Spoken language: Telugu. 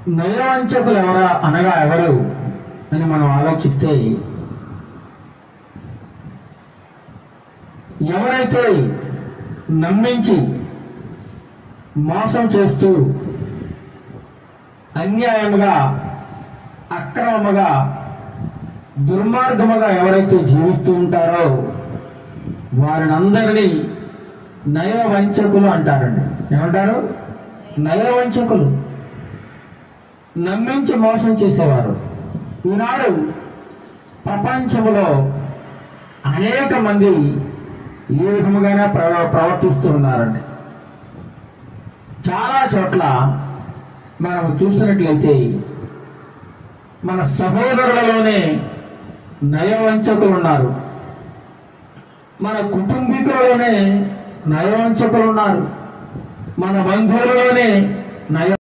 నయవంచకులు ఎవరా అనగా ఎవరు అని మనం ఆలోచిస్తే, ఎవరైతే నమ్మించి మోసం చేస్తూ అన్యాయముగా అక్రమముగా దుర్మార్గముగా ఎవరైతే జీవిస్తూ ఉంటారో వారినందరినీ నయవంచకులు అంటారండి. ఏమంటారు? నయవంచకులు, నమ్మించి మోసం చేసేవారు. ఈనాడు ప్రపంచంలో అనేక మంది ఈ విధముగానే ప్రవర్తిస్తూ ఉన్నారండి. చాలా చోట్ల మనం చూసినట్లయితే మన సహోదరులలోనే నయవంచకులు ఉన్నారు, మన కుటుంబీకులలోనే నయవంచకులు ఉన్నారు, మన బంధువులలోనే నయ